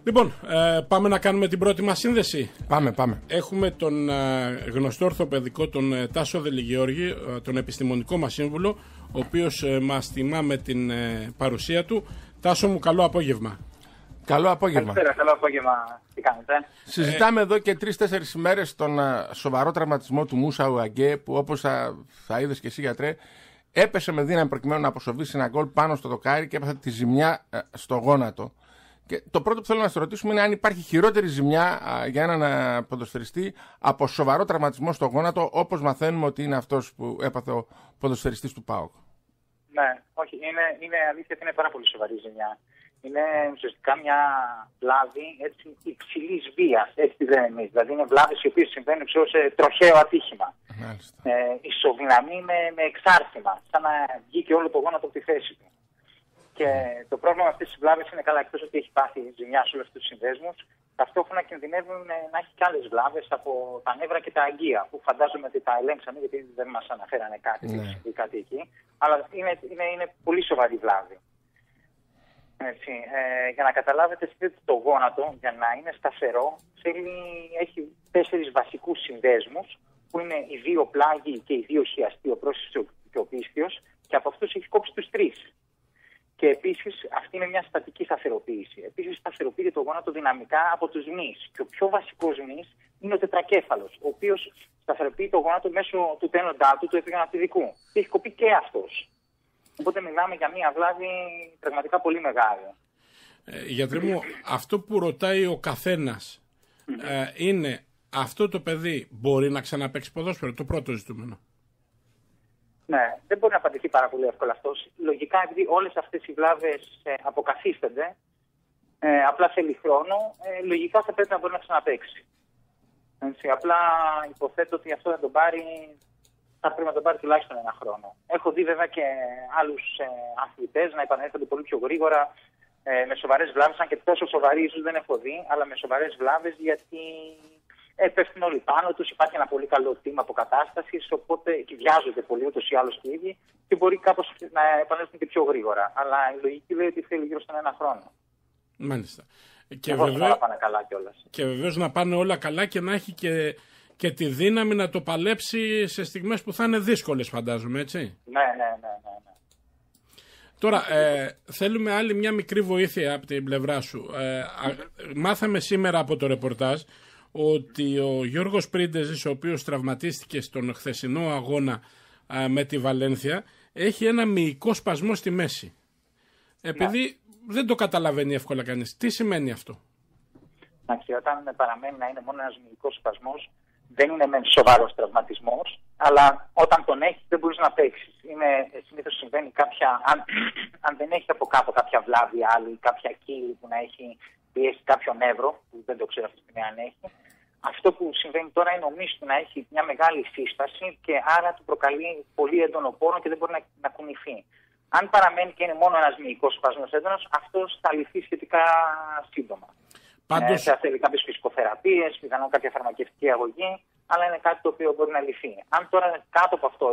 Λοιπόν, πάμε να κάνουμε την πρώτη μας σύνδεση. Πάμε. Έχουμε τον γνωστό ορθοπαιδικό, τον Τάσο Δελιγιώργη, τον επιστημονικό μας σύμβουλο, ο οποίος μας τιμά με την παρουσία του. Τάσο μου, καλό απόγευμα. Καλό απόγευμα. Καλησπέρα, καλό απόγευμα. Τι κάνετε? Συζητάμε εδώ και 3-4 ημέρες τον σοβαρό τραυματισμό του Μούσα Ουαγκέ, που όπως θα είδες και εσύ, γιατρέ, έπεσε με δύναμη προκειμένου να αποσοβήσει ένα γκολ πάνω στο δοκάρι και έπαθε τη ζημιά στο γόνατο. Και το πρώτο που θέλω να σε ρωτήσουμε είναι αν υπάρχει χειρότερη ζημιά για έναν ποδοσφαιριστή από σοβαρό τραυματισμό στο γόνατο, όπως μαθαίνουμε ότι είναι αυτός που έπαθε ο ποδοσφαιριστής του ΠΑΟΚ. Ναι, όχι, είναι αλήθεια ότι είναι πάρα πολύ σοβαρή ζημιά. Είναι ουσιαστικά μια βλάβη υψηλή βία, έτσι τη λέμε εμείς. Δηλαδή είναι βλάβες οι οποίες συμβαίνουν σε τροχαίο ατύχημα. Ισοδυναμεί με εξάρτημα, σαν να βγήκε όλο το γόνατο από τη θέση του. Και το πρόβλημα με αυτές τις βλάβες είναι, καλά, εκτός ότι έχει πάθει ζημιά σε όλους αυτούς τους συνδέσμους, ταυτόχρονα κινδυνεύουν να έχει και άλλες βλάβες από τα νεύρα και τα αγκία, που φαντάζομαι ότι τα ελέγξαμε, γιατί δεν μας αναφέρανε κάτι εκεί. Αλλά είναι πολύ σοβαρή βλάβη. Έτσι, για να καταλάβετε, το γόνατο, για να είναι σταθερό, έχει 4 βασικούς συνδέσμους, που είναι οι 2 πλάγοι και οι 2 χιαστοί, ο πρόσιστος και ο πίστιος, και από αυτούς έχει κόψει τους 3. Και επίσης αυτή είναι μια στατική σταθεροποίηση. Επίσης σταθεροποιείται το γόνατο δυναμικά από τους μυς. Και ο πιο βασικός μυς είναι ο τετρακέφαλος, ο οποίος σταθεροποιεί το γόνατο μέσω του τένοντά του επιγονατιδικού. Και έχει κοπεί και αυτός. Οπότε μιλάμε για μια βλάβη πραγματικά πολύ μεγάλη. Γιατρέ μου, αυτό που ρωτάει ο καθένας είναι, αυτό το παιδί μπορεί να ξαναπαίξει ποδόσφαιρο, το πρώτο ζητούμενο. Ναι, δεν μπορεί να απαντηθεί πάρα πολύ εύκολα αυτό. Λογικά, επειδή όλες αυτές οι βλάβες αποκαθίστανται, απλά θέλει χρόνο, λογικά θα πρέπει να μπορεί να ξαναπαίξει. Έτσι, απλά υποθέτω ότι αυτό θα πρέπει να τον πάρει τουλάχιστον 1 χρόνο. Έχω δει βέβαια και άλλους αθλητές να επανέρχονται πολύ πιο γρήγορα με σοβαρές βλάβες, αν και τόσο σοβαροί ίσως δεν έχω δει, αλλά με σοβαρές βλάβες, γιατί πέφτουν όλοι πάνω τους, υπάρχει ένα πολύ καλό team αποκατάστασης, οπότε βιάζονται πολύ ούτως ή άλλως οι ίδιοι και μπορεί κάπως να επανέλθουν και πιο γρήγορα. Αλλά η λογική λέει ότι θέλει γύρω στον 1 χρόνο. Μάλιστα. Και βεβαίως να πάνε όλα καλά και να έχει και τη δύναμη να το παλέψει σε στιγμές που θα είναι δύσκολες, φαντάζομαι, έτσι. Ναι. Τώρα, θέλουμε άλλη μια μικρή βοήθεια από την πλευρά σου. Μάθαμε σήμερα από το ρεπορτάζ ότι ο Γιώργος Πρίντεζης, ο οποίος τραυματίστηκε στον χθεσινό αγώνα με τη Βαλένθια, έχει ένα μυϊκό σπασμό στη μέση. Επειδή δεν το καταλαβαίνει εύκολα κανείς. Τι σημαίνει αυτό? Εντάξει, όταν παραμένει να είναι μόνο ένας μυϊκός σπασμός, δεν είναι μεν σοβαρός τραυματισμός, αλλά όταν τον έχει δεν μπορείς να παίξεις. Συνήθως συμβαίνει αν δεν έχει από κάτω κάποια βλάβη άλλη, κάποια κύλη που να έχει πιέσει κάποιο νεύρο, που δεν το ξέρω αυτή τη στιγμή αν έχει. Αυτό που συμβαίνει τώρα είναι ο μυς του να έχει μια μεγάλη σύσταση και άρα του προκαλεί πολύ έντονο πόνο και δεν μπορεί να κουνηθεί. Αν παραμένει και είναι μόνο ένας μυϊκός σπασμός έντονος, αυτός θα λυθεί σχετικά σύντομα. Πάντως... θα θέλει κάποιες φυσικοθεραπείες, πιθανόν κάποια φαρμακευτική αγωγή, αλλά είναι κάτι το οποίο μπορεί να λυθεί. Αν τώρα κάτω από αυτό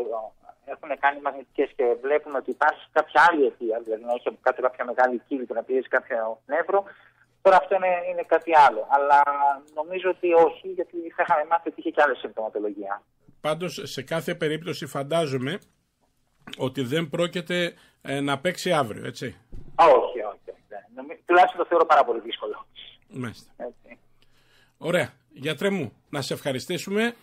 έχουν κάνει μαγνητικές και βλέπουν ότι υπάρχει κάποια άλλη αιτία, δηλαδή να έχει από κάτω κάποια μεγάλη κύλη που να πιέζει κάποιο νεύρο, τώρα αυτό είναι κάτι άλλο. Αλλά νομίζω ότι όχι, γιατί θα είχαμε μάθει ότι είχε και άλλη συμπτωματολογία. Πάντως, σε κάθε περίπτωση φαντάζομαι ότι δεν πρόκειται να παίξει αύριο, έτσι. Όχι. Τουλάχιστον το θεωρώ πάρα πολύ δύσκολο. Μάλιστα. Ωραία. Γιατρέ μου, να σε ευχαριστήσουμε.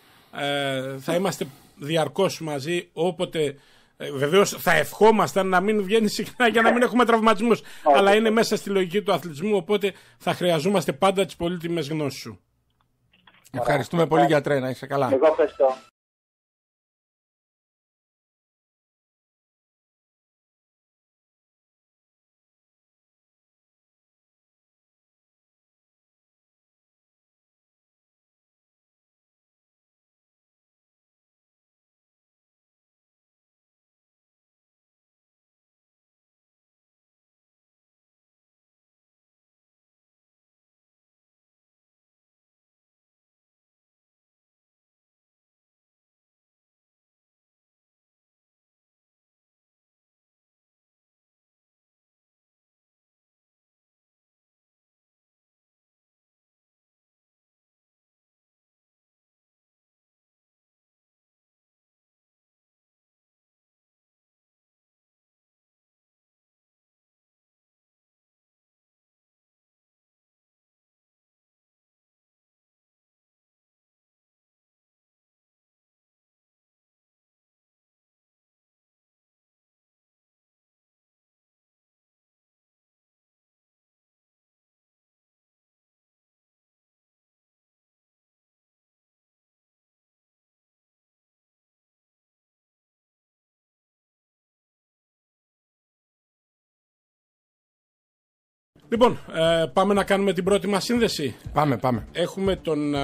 Θα είμαστε διαρκώς μαζί όποτε... Βεβαίως θα ευχόμασταν να μην βγαίνει συχνά για να μην έχουμε τραυματισμούς. Αλλά είναι μέσα στη λογική του αθλητισμού, οπότε θα χρειαζόμαστε πάντα τις πολύτιμες γνώσεις σου. Ευχαριστούμε πολύ, γιατρέ, να είσαι καλά. Εγώ ευχαριστώ. Λοιπόν, πάμε να κάνουμε την πρώτη μας σύνδεση. Πάμε. Έχουμε τον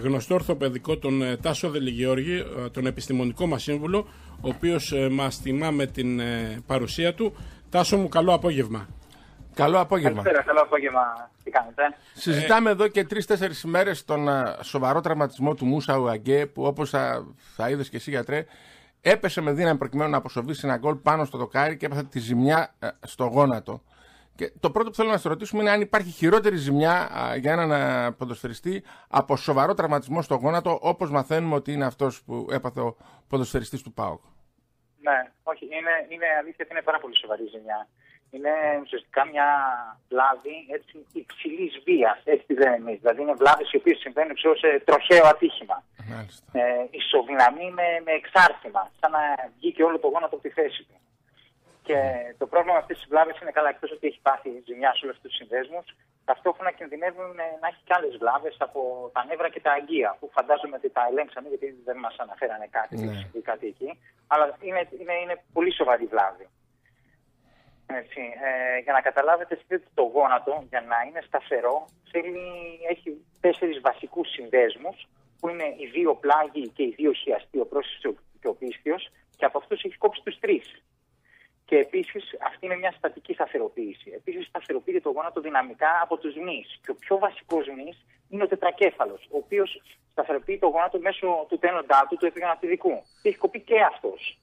γνωστό ορθοπαιδικό, τον Τάσο Δελιγιώργη, τον επιστημονικό μας σύμβουλο, ο οποίος μας τιμά με την παρουσία του. Τάσο μου, καλό απόγευμα. Καλό απόγευμα. Καλησπέρα, καλό απόγευμα. Τι κάνετε? Συζητάμε εδώ και 3-4 ημέρες τον σοβαρό τραυματισμό του Μούσα Ουαγκέ, που όπως θα είδες και εσύ, γιατρέ, έπεσε με δύναμη προκειμένου να αποσοβήσει ένα γκολ πάνω στο δοκάρι και έπαθε τη ζημιά στο γόνατο. Και το πρώτο που θέλω να σε ρωτήσουμε είναι αν υπάρχει χειρότερη ζημιά για έναν ποδοσφαιριστή από σοβαρό τραυματισμό στο γόνατο, όπως μαθαίνουμε ότι είναι αυτός που έπαθε ο ποδοσφαιριστής του ΠΑΟΚ. Ναι, όχι, είναι αλήθεια ότι είναι πάρα πολύ σοβαρή ζημιά. Είναι ουσιαστικά μια βλάβη υψηλής βίας, έτσι τη λέμε εμείς. Δηλαδή είναι βλάβες οι οποίες συμβαίνουν σε τροχαίο ατύχημα. Ισοδυναμεί με εξάρτημα, σαν να βγήκε όλο το γόνατο από τη θέση του. Και το πρόβλημα με αυτές τις βλάβες είναι, καλά, εκτός ότι έχει πάθει ζημιά σε όλους αυτούς τους συνδέσμους, ταυτόχρονα κινδυνεύουν να έχει και άλλες βλάβες από τα νεύρα και τα αγκία, που φαντάζομαι ότι τα ελέγξαμε, γιατί δεν μας αναφέρανε κάτι εκεί. Αλλά είναι πολύ σοβαρή βλάβη. Έτσι, για να καταλάβετε, το γόνατο, για να είναι σταθερό, έχει 4 βασικούς συνδέσμους, που είναι οι 2 πλάγοι και οι 2 χιαστοί, ο πρόσιστος και ο πίστιος, και από αυτούς έχει κόψει τους 3. Και επίσης αυτή είναι μια στατική σταθεροποίηση. Επίσης σταθεροποιείται το γόνατο δυναμικά από τους μυς. Και ο πιο βασικός μυς είναι ο τετρακέφαλος, ο οποίος σταθεροποιεί το γόνατο μέσω του τένοντά του επιγονατιδικού. Και έχει κοπεί και αυτός.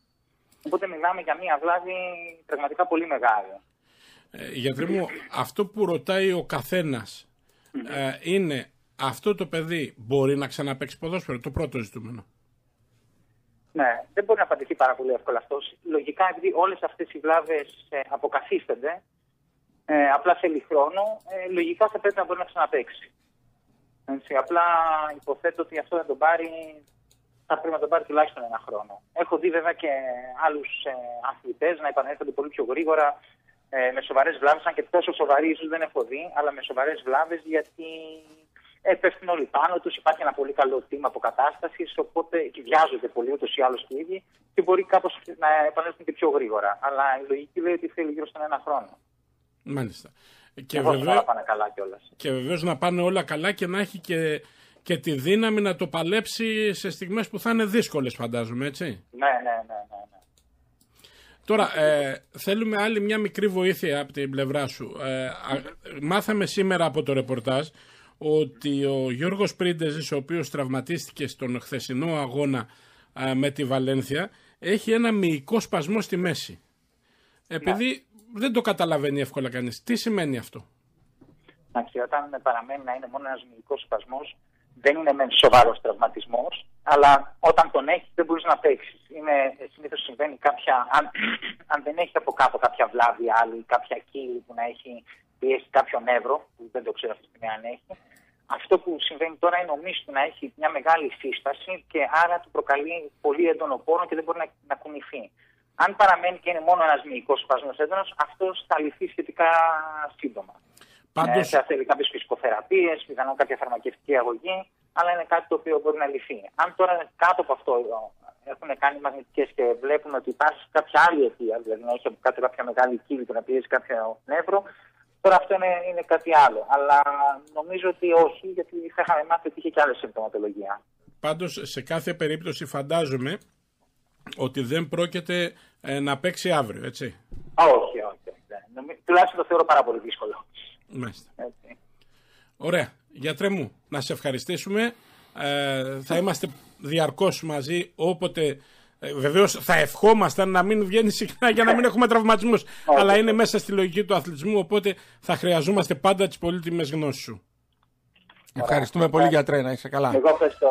Οπότε μιλάμε για μια βλάβη πραγματικά πολύ μεγάλη. Γιατρέ μου, αυτό που ρωτάει ο καθένας είναι, αυτό το παιδί μπορεί να ξαναπαίξει ποδόσφαιρο, το πρώτο ζητούμενο. Ναι, δεν μπορεί να απαντηθεί πάρα πολύ εύκολα αυτό. Λογικά, επειδή όλες αυτές οι βλάβες αποκαθίστανται, απλά θέλει χρόνο, λογικά θα πρέπει να μπορεί να ξαναπαίξει. Έτσι, απλά υποθέτω ότι αυτό θα πρέπει να τον πάρει τουλάχιστον 1 χρόνο. Έχω δει βέβαια και άλλους αθλητές να επανέρχονται πολύ πιο γρήγορα με σοβαρές βλάβες, αν και τόσο σοβαροί ίσως δεν έχω δει, αλλά με σοβαρές βλάβες, γιατί πέφτουν όλοι πάνω τους, υπάρχει ένα πολύ καλό τίμα αποκατάστασης, οπότε βιάζονται πολύ ούτως ή άλλως οι ίδιοι και μπορεί κάπως να επανέλθουν και πιο γρήγορα. Αλλά η λογική λέει ότι θέλει γύρω στον 1 χρόνο. Μάλιστα. Και βεβαίως να πάνε όλα καλά και να έχει και τη δύναμη να το παλέψει σε στιγμές που θα είναι δύσκολες, φαντάζομαι, έτσι. Ναι. Τώρα, θέλουμε άλλη μια μικρή βοήθεια από την πλευρά σου. Μάθαμε σήμερα από το ρεπορτάζ ότι ο Γιώργος Πρίντεζης, ο οποίος τραυματίστηκε στον χθεσινό αγώνα με τη Βαλένθια, έχει ένα μυϊκό σπασμό στη μέση. Επειδή δεν το καταλαβαίνει εύκολα κανείς. Τι σημαίνει αυτό? Εντάξει, όταν παραμένει να είναι μόνο ένας μυϊκός σπασμός, δεν είναι μεν σοβαρός τραυματισμός, αλλά όταν τον έχει δεν μπορείς να παίξεις. Συνήθως συμβαίνει αν δεν έχει από κάτω κάποια βλάβη άλλη, κάποια κύλη που να έχει πιέσει κάποιο νεύρο, που δεν το ξέρω αυτή τη στιγμή αν έχει. Αυτό που συμβαίνει τώρα είναι ο μυς του να έχει μια μεγάλη σύσταση και άρα του προκαλεί πολύ έντονο πόνο και δεν μπορεί να κουνηθεί. Αν παραμένει και είναι μόνο ένας μυϊκός σπασμός έντονος, αυτός θα λυθεί σχετικά σύντομα. Πάντως... θα θέλει κάποιες φυσικοθεραπείες, πιθανόν κάποια φαρμακευτική αγωγή, αλλά είναι κάτι το οποίο μπορεί να λυθεί. Αν τώρα κάτω από αυτό έχουν κάνει μαγνητικές και βλέπουν ότι υπάρχει κάποια άλλη αιτία, δηλαδή να έχει από κάτω κάποια μεγάλη κύλη που να πιέζει κάποιο νεύρο, τώρα αυτό είναι κάτι άλλο. Αλλά νομίζω ότι όχι, γιατί θα είχαμε μάθει ότι είχε και άλλη συμπτωματολογία. Πάντως, σε κάθε περίπτωση φαντάζομαι ότι δεν πρόκειται να παίξει αύριο, έτσι. Όχι. Τουλάχιστον το θεωρώ πάρα πολύ δύσκολο. Μάλιστα. Ωραία. Γιατρέ μου, να σε ευχαριστήσουμε. Θα είμαστε διαρκώς μαζί όποτε... Βεβαίως θα ευχόμασταν να μην βγαίνει συχνά για να μην έχουμε τραυματισμούς. Αλλά είναι μέσα στη λογική του αθλητισμού, οπότε θα χρειαζόμαστε πάντα τις πολύτιμες γνώσεις σου. Ευχαριστούμε πολύ, γιατρέ, να είσαι καλά. Εγώ ευχαριστώ.